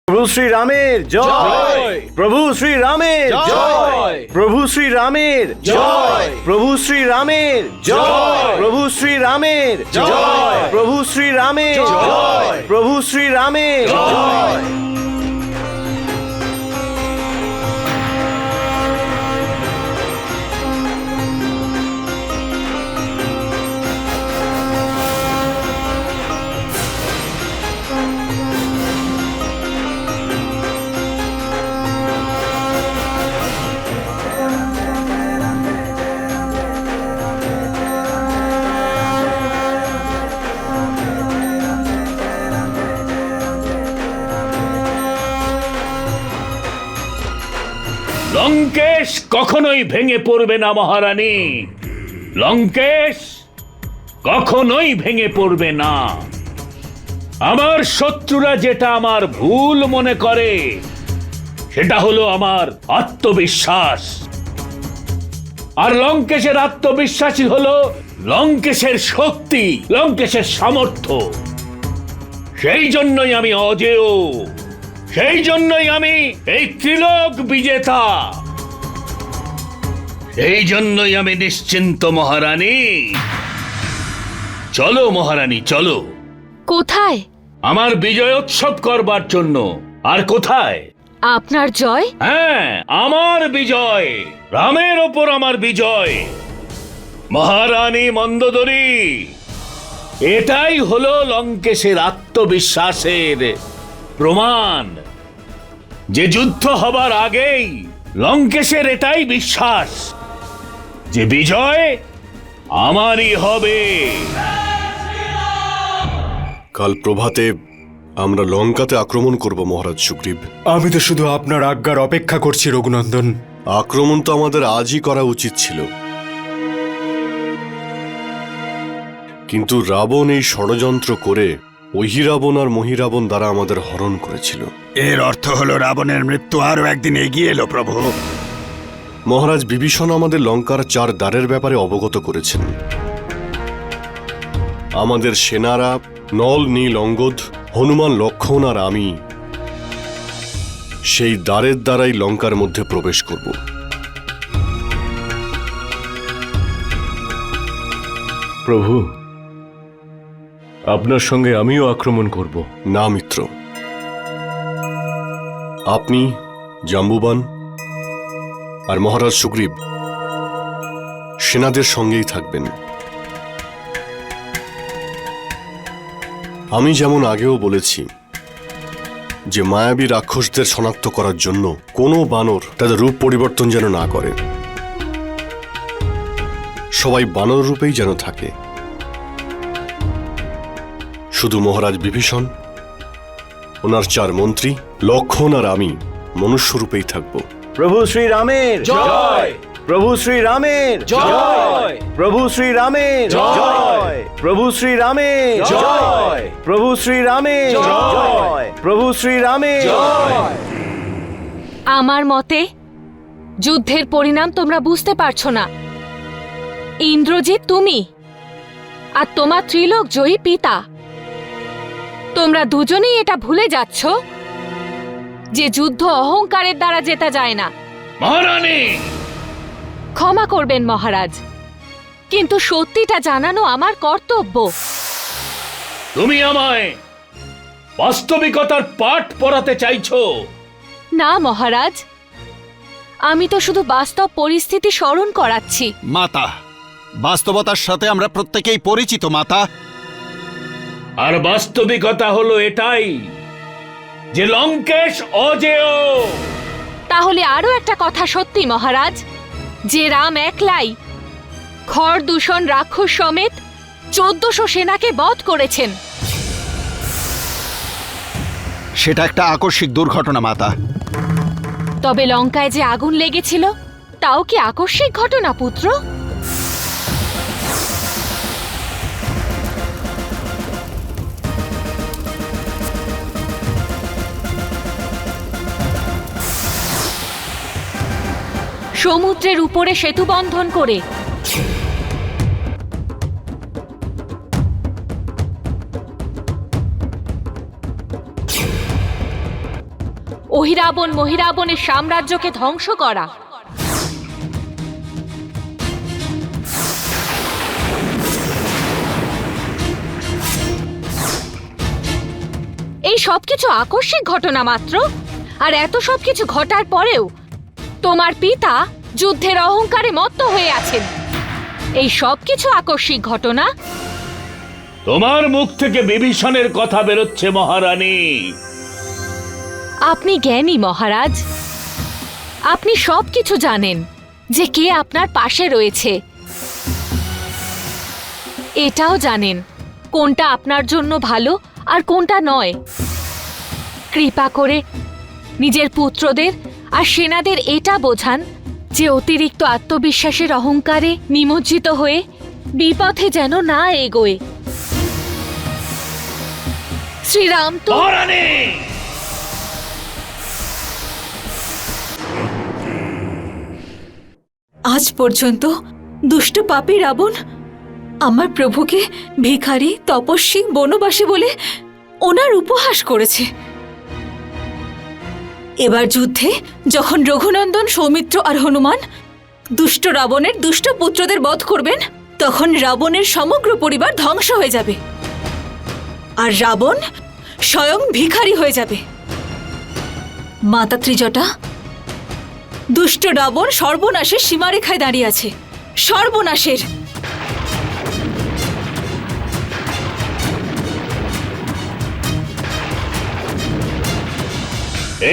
प्रभु श्री रामेर जय। प्रभु श्री रामेर जय। प्रभु श्री रामेर जय। प्रभु श्री रामेर जय। प्रभु श्री रामेर जय। प्रभु श्री रामेर जय। प्रभु श्री रामेर जय। লঙ্কেশ কখনোই ভেঙে পড়বে না মহারানী। লঙ্কেশ কখনোই ভেঙে পড়বে না। আমার শত্রুরা যেটা আমার ভুল মনে করে সেটা হলো আমার আত্মবিশ্বাস, আর লঙ্কেশের আত্মবিশ্বাসই হলো লঙ্কেশের শক্তি, লঙ্কেশের সামর্থ্য। সেই জন্যই আমি অজেয়, সেই জন্যই আমি এই ত্রিলোক বিজেতা, সেই জন্যই আমি নিশ্চিন্ত মহারানী। চলো মহারানী চলো। কোথায়? আমার বিজয়োৎসব করবার জন্য। আর কোথায়? আপনার জয়? হ্যাঁ, আমার বিজয়, রামের ওপর আমার বিজয়। মহারানী মন্দোদরী, এটাই হলো লঙ্কেশের আত্মবিশ্বাসের প্রমাণ যে যুদ্ধ হবার আগেই লঙ্কেশের এটাই বিশ্বাস যে বিজয় আমারই হবে। কাল প্রভাতে আমরা লঙ্কাতে আক্রমণ করব মহারাজ সুগ্রীব। আমি তো শুধু আপনার আজ্ঞার অপেক্ষা করছি রঘুনন্দন। আক্রমণ তো আমাদের আজই করা উচিত ছিল, কিন্তু রাবণ এই ষড়যন্ত্র করে অহিরাবণ আর মহিরাবণ দ্বারা আমাদের হরণ করেছিল। এর অর্থ হলো রাবণের মৃত্যু আরো একদিন এগিয়ে এলো প্রভু। মহারাজ বিভীষণ আমাদের লঙ্কার 4 দ্বারের ব্যাপারে অবগত করেছেন। আমাদের সেনারা নল, নীল, অঙ্গদ, হনুমান, লক্ষ্মণ আর আমি সেই দ্বারের দ্বারাই লঙ্কার মধ্যে প্রবেশ করব। প্রভু, আপনার সঙ্গে আমিও আক্রমণ করব। না মিত্র, আপনি, জাম্বুবান আর মহারাজ সুগ্রীব সেনাদের সঙ্গেই থাকবেন। আমি যেমন আগেও বলেছি যে মায়াবী রাক্ষসদের শনাক্ত করার জন্য কোনো বানর তাদের রূপ পরিবর্তন যেন না করে, সবাই বানর রূপেই যেন থাকে। শুধু মহারাজ বিভীষণ, ওনার 4 মন্ত্রী, লক্ষ্মণ আর আমি মনুষ্য রূপেই থাকব। प्रभु श्री रामेर जय। प्रभु श्री रामेर जय। प्रभु श्री रामेर जय। प्रभु श्री रामेर जय। प्रभु श्री रामेर जय। प्रभु श्री रामेर जय। আমার মতে যুদ্ধের পরিণাম তোমরা বুঝতে পারছো না। ইন্দ্রজিৎ তুমি আর তোমার ত্রিলোক জয়ী পিতা, তোমরা দুজনেই এটা ভুলে যাচ্ছ যে যুদ্ধ অহংকারের দ্বারা জেতা যায় না। মহারানী, ক্ষমা করবেন মহারাজ, কিন্তু সত্যিটা জানানো আমার কর্তব্য। তুমি আমায় বাস্তবিকতার পাঠ পড়াতে চাইছো? না মহারাজ, আমি তো শুধু বাস্তব পরিস্থিতি স্মরণ করাচ্ছি। মাতা, বাস্তবতার সাথে আমরা প্রত্যেকেই পরিচিত মাতা। আর বাস্তবিকতা হলো এটাই যে লঙ্কেশ অজেয়। তাহলে আরো একটা কথা সত্যি মহারাজ, যে রাম একলাই খড় দূষণ রাক্ষস সমেত 1400 সেনাকে বধ করেছেন। সেটা একটা আকস্মিক দুর্ঘটনা মাতা। তবে লঙ্কায় যে আগুন লেগেছিল তাও কি আকস্মিক ঘটনা পুত্র? সমুদ্রের উপরে সেতু বন্ধন করে। অহিরাবণ মহিরাবণের সাম্রাজ্যকে ধ্বংস করা। এই সবকিছু আকস্মিক ঘটনা মাত্র, আর এত সবকিছু ঘটার পরেও তোমার পিতা যুদ্ধের অহংকারে মত্ত হয়ে আছেন। এই সবকিছু আকস্মিক ঘটনা। তোমার মুখ থেকে বিভীষণের কথা বেরোচ্ছে মহারানী। আপনি জ্ঞানী মহারাজ, আপনি সবকিছু জানেন যে কে আপনার পাশে রয়েছে। এটাও জানেন কোনটা আপনার জন্য ভালো আর কোনটা নয়। কৃপা করে নিজের পুত্রদের আর সেনাদের এটা বোঝান যে অতিরিক্ত আত্মবিশ্বাসের অহংকারে নিমজ্জিত হয়ে বিপথে যেন না এগোয়। শ্রীরাম তো মহারানী, আজ পর্যন্ত দুষ্ট পাপী রাবণ আমার প্রভুকে ভিখারি, তপস্বী, বনবাসী বলে ওনার উপহাস করেছে। এবার যুদ্ধে যখন রঘুনন্দন, সৌমিত্র আর হনুমান দুষ্ট রাবণের দুষ্ট পুত্রদের বধ করবেন, তখন রাবণের সমগ্র পরিবার ধ্বংস হয়ে যাবে আর রাবণ স্বয়ং ভিখারি হয়ে যাবে। মাতা ত্রিজটা, দুষ্ট রাবণ সর্বনাশের সীমারেখায় দাঁড়িয়ে আছে। সর্বনাশের।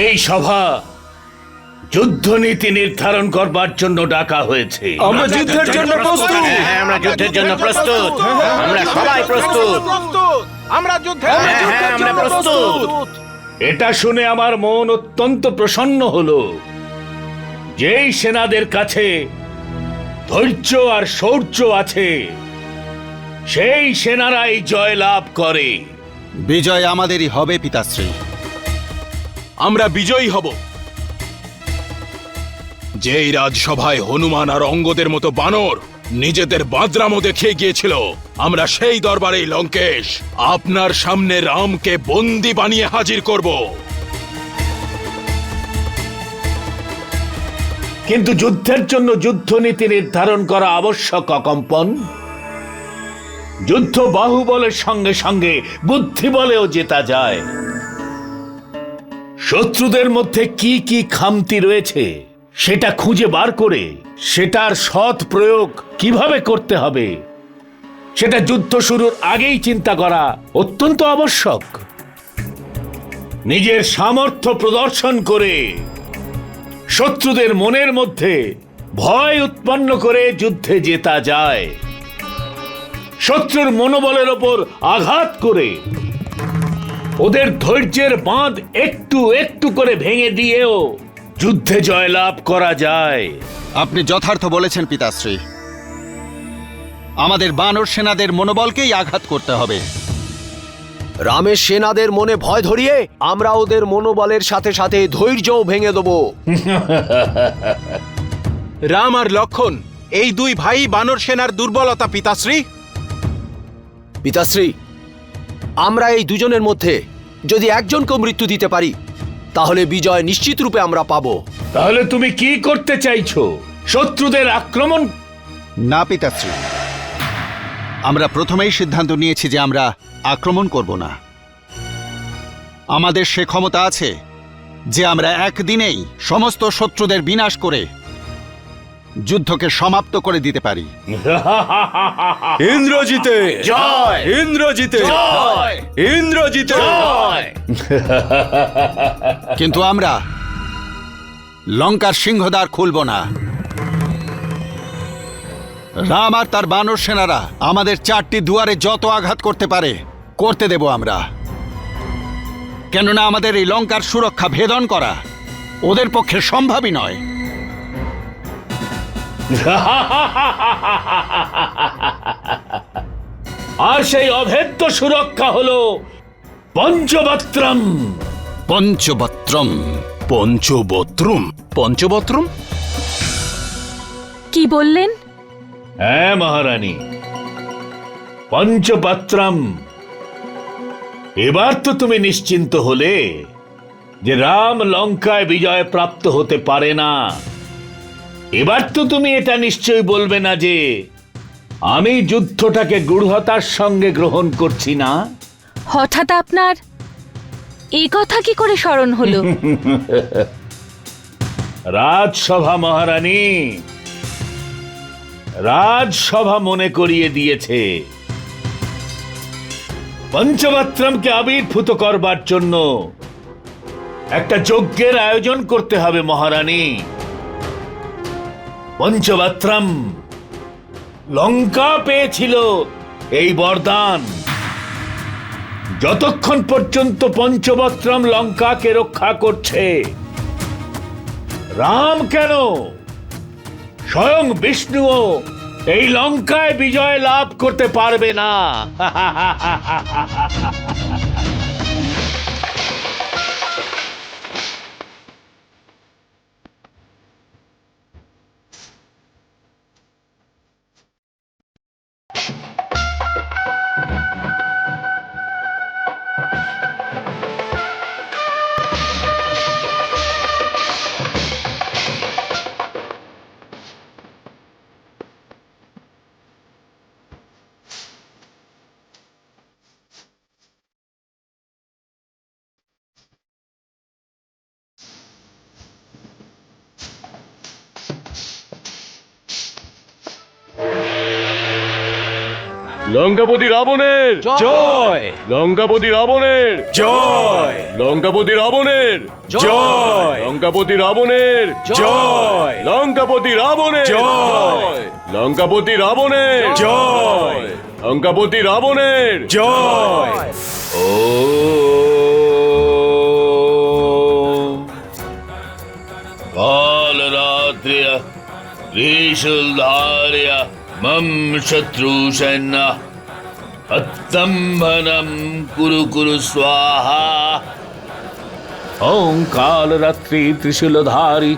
এই সভা যুদ্ধনীতি নির্ধারণ করবার জন্য ডাকা হয়েছে। আমরা যুদ্ধের জন্য প্রস্তুত। হ্যাঁ, আমরা যুদ্ধের জন্য প্রস্তুত। আমরা সবাই প্রস্তুত। আমরা প্রস্তুত। এটা শুনে আমার মন অত্যন্ত প্রসন্ন হলো। যেই সেনাদের কাছে ধৈর্য আর শৌর্য আছে, সেই সেনারাই জয় লাভ করে। বিজয় আমাদেরই হবে পিতাশ্রী। আমরা বিজয়ী হব। যেই রাজসভায় হনুমান আর অঙ্গদের মতো বানর নিজেদের বাজরামো দেখিয়ে গিয়েছিল, আমরা সেই দরবারেই লঙ্কেশ আপনার সামনে রামকে বন্দী বানিয়ে হাজির করব। কিন্তু যুদ্ধের জন্য যুদ্ধনীতি নির্ধারণ করা আবশ্যক অকম্পন। যুদ্ধ বাহুবলের সঙ্গে সঙ্গে বুদ্ধি বলেও জেতা যায়। শত্রুদের মধ্যে কি কি খামতি রয়েছে সেটা খুঁজে বার করে সেটার সৎ প্রয়োগ কিভাবে করতে হবে সেটা যুদ্ধ শুরুর আগেই চিন্তা করা অত্যন্ত আবশ্যক। নিজের সামর্থ্য প্রদর্শন করে শত্রুদের মনের মধ্যে ভয় উৎপন্ন করে যুদ্ধে জেতা যায়। শত্রুর মনোবলের ওপর আঘাত করে ওদের ধৈর্যের বাঁধ একটু একটু করে ভেঙে দিয়েও যুদ্ধে জয়লাভ করা যায়। আপনি যথার্থ বলেছেন পিতাশ্রী। আমাদের বানর সেনাদের মনোবলকেই আঘাত করতে হবে। রামের সেনাদের মনে ভয় ধরিয়ে আমরা ওদের মনোবলের সাথে সাথে ধৈর্যও ভেঙে দেব। রাম আর লক্ষণ এই দুই ভাই বানর সেনার দুর্বলতা পিতাশ্রী। পিতাশ্রী, আমরা এই দুজনের মধ্যে যদি একজনকেও মৃত্যু দিতে পারি তাহলে বিজয় নিশ্চিত রূপে আমরা পাবো। তাহলে তুমি কি করতে চাইছো? শত্রুদের আক্রমণ? না পিতাশ্রী, আমরা প্রথমেই সিদ্ধান্ত নিয়েছি যে আমরা আক্রমণ করব না। আমাদের সে ক্ষমতা আছে যে আমরা একদিনেই সমস্ত শত্রুদের বিনাশ করে যুদ্ধকে সমাপ্ত করে দিতে পারি। ইন্দ্রজিতে জয়! ইন্দ্রজিতে জয়! ইন্দ্রজিতে জয়! কিন্তু আমরা লঙ্কার সিংহদ্বার খুলব না। রাম আর তার বানর সেনারা আমাদের 4টি দুয়ারে যত আঘাত করতে পারে করতে দেব আমরা। কেননা আমাদের এই লঙ্কার সুরক্ষা ভেদন করা ওদের পক্ষে সম্ভবই নয়। আর সেই অভেদ্য সুরক্ষা হলো পঞ্চবত্রম। পঞ্চবত্রম। পঞ্চবত্রম। পঞ্চবত্রম কি বললেন? হ্যাঁ মহারানী, পঞ্চপাত্রম। এবার তো তুমি নিশ্চিন্ত হলে যে রাম লঙ্কায় বিজয় প্রাপ্ত হতে পারে না। এবার তো তুমি এটা নিশ্চয়ই বলবে না যে আমি যুদ্ধটাকে গূঢ়তার সঙ্গে গ্রহণ করছি না। হঠাৎ আপনার এই কথা কি করে স্মরণ হলো? রাজসভা মহারানী, রাজসভা মনে করিয়ে দিয়েছে। পঞ্চমাত্রমকে আবির্ভূত করবার জন্য একটা যজ্ঞের আয়োজন করতে হবে মহারানী। পঞ্চমাত্রম লঙ্কা পেয়েছিল এই বরদান, যতক্ষণ পর্যন্ত পঞ্চবত্রম লঙ্কাকে রক্ষা করছে, রাম কেন স্বয়ং বিষ্ণুও এই লঙ্কায় বিজয় লাভ করতে পারবে না। লঙ্কাপতি রাবণের জয় লঙ্কাপতি রাবণের জয় লঙ্কাপতি রাবণের জয় লঙ্কাপতি রাবণের জয় লঙ্কাপতি রাবণের জয় লঙ্কাপতি রাবণের জয় লঙ্কাপতি রাবণের জয় ও কাল রাত্রিয় ত্রিশূলধারয় মম শত্রু সৈন্য অত্তম্ভনম কুরু কুরু স্বাহা। ওম কাল রাত্রি ত্রিশূলধারী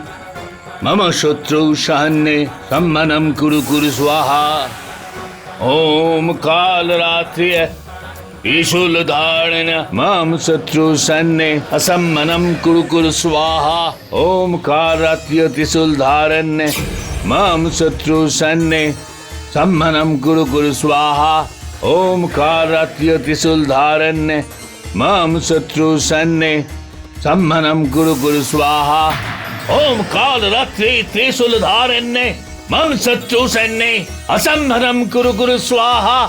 মম শত্রু সৈন্যে সম্মনম কুরু কুরু স্বাহা। ওম কাল রাত্রিয় ত্রিশূলধারেণ মাম শত্রু সৈন্যে অসম্মনম কুরু কুরু স্বাহা। ওম কাল রাত্রিয় ত্রিশূলধারণ্যে মাম শত্রু সৈন্যে সম্মনম কুরু কুরু স্বাহা। ওম কাল রাত্রিয় ত্রিশূলধারণ্যে মাম শত্রু সৈন্যে সম্মনম কুরু কুরু স্বাহা। ওম কাল রাত্রি ত্রিশূলধারণ্যে মাম শত্রু সৈন্যে অসম্ভনম কুরু কুরু স্বাহা।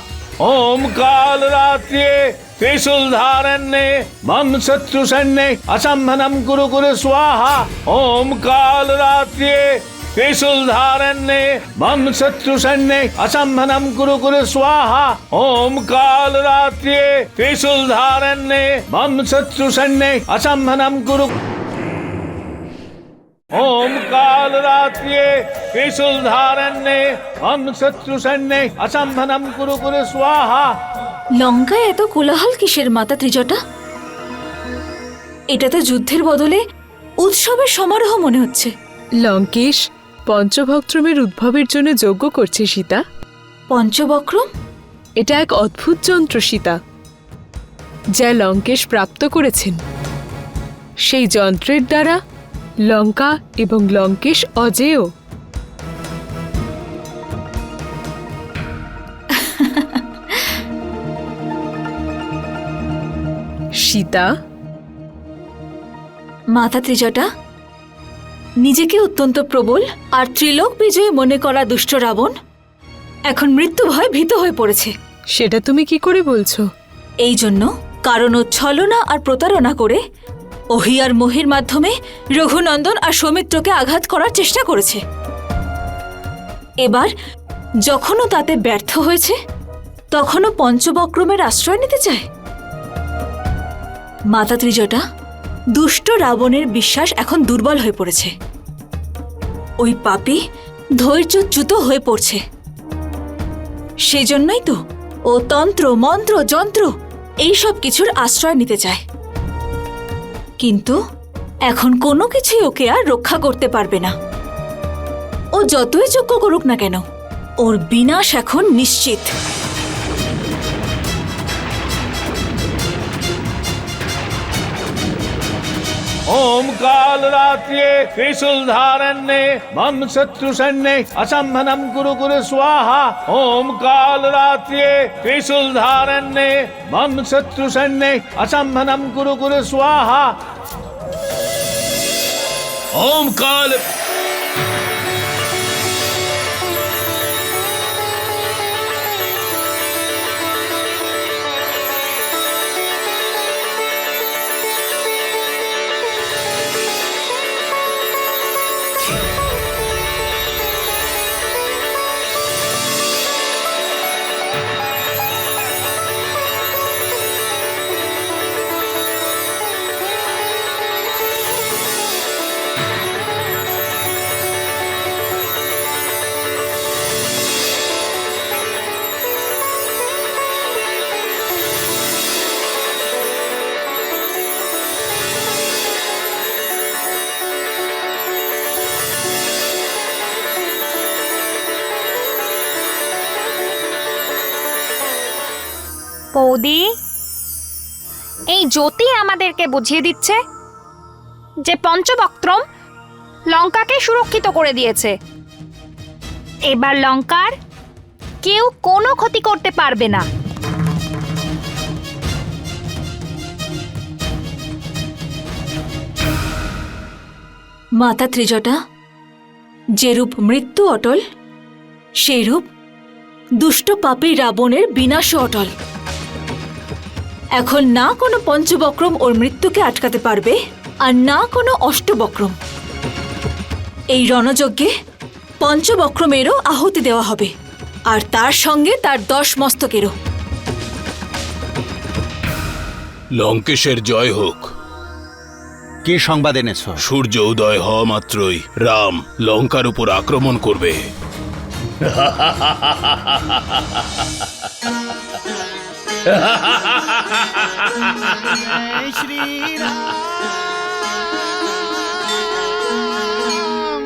ওম কাল রাত্রে ত্রিশূলধারণ্যে মম শত্রু সৈন্যে অসম্ভনম কুরু কুরু স্বাহা। ওম কাল রাত্রে ত্রিশূলধারণ্যে মম শত্রু সৈন্যে অসম্ভনম কুরু কুরু স্বাহা। ওম কাল রাত্রে ত্রিশূলধারণ্যে মম শত্রু সৈন্যে অসম্ভনম কুরু। ওম কাল রাত্রে ত্রিশূলধারণ্যে মম শত্রু সৈন্যে অসম্ভনম কুরু কুরু স্বাহা। লঙ্কায় এত কোলাহল কিসের মাতা ত্রিজটা? এটা তো যুদ্ধের বদলে উৎসবের সমারোহ মনে হচ্ছে। লঙ্কেশ পঞ্চভক্রমের উদ্ভবের জন্য যজ্ঞ করছে সীতা। পঞ্চবক্রম? এটা এক অদ্ভুত যন্ত্র সীতা, যা লঙ্কেশ প্রাপ্ত করেছেন। সেই যন্ত্রের দ্বারা লঙ্কা এবং লঙ্কেশ অজেয়। সীতা, মাতা ত্রিজটা, নিজেকে অত্যন্ত প্রবল আর ত্রিলোক বিজয়ী মনে করা দুষ্ট রাবণ এখন মৃত্যু ভয়ে ভীত হয়ে পড়েছে। সেটা তুমি কি করে বলছো? এই জন্য কারণ ও ছলনা আর প্রতারণা করে অহি আর মোহের মাধ্যমে রঘুনন্দন আর সৌমিত্রকে আঘাত করার চেষ্টা করেছে। এবার যখনও তাতে ব্যর্থ হয়েছে, তখনও পঞ্চবক্রমের আশ্রয় নিতে চায়। মাতা ত্রিজটা, দুষ্ট রাবণের বিশ্বাস এখন দুর্বল হয়ে পড়েছে। ওই পাপী ধৈর্যচ্যুত হয়ে পড়ছে। সেজন্যই তো ও তন্ত্র মন্ত্র যন্ত্র এইসব কিছুর আশ্রয় নিতে চায়। কিন্তু এখন কোনো কিছুই ওকে আর রক্ষা করতে পারবে না। ও যতই যজ্ঞ করুক না কেন, ওর বিনাশ এখন নিশ্চিত। ओम काल रात्रे त्रिशूल धारण्ये मम शत्रु सैन्ये असंहनम कुरु कुरु स्वाहा। ओम काल रात्रे त्रिशूल धारण्ये मम शत्रु सैन्ये असंहनम कुरु कुरु स्वाहा। ओम काल বৌদি, এই জ্যোতি আমাদেরকে বুঝিয়ে দিচ্ছে যে পঞ্চবক্ত্রম লঙ্কাকে সুরক্ষিত করে দিয়েছে। এবার লঙ্কার কেউ কোনো ক্ষতি করতে পারবে না। মাতা ত্রিজটা, যেরূপ মৃত্যু অটল, সেইরূপ দুষ্ট পাপী রাবণের বিনাশও অটল। এখন না কোনো পঞ্চবক্রম ওর মৃত্যুকে আটকাতে পারবে, আর না কোনো অষ্টবক্রম। এই রণযজ্ঞে পঞ্চবক্রমেরও আহুতি দেওয়া হবে, আর তার সঙ্গে তার 10 মস্তকেরও। লঙ্কেশের জয় হোক। কি সংবাদ এনেছ? সূর্য উদয় হওয়া মাত্রই রাম লঙ্কার উপর আক্রমণ করবে। শ্রীরাম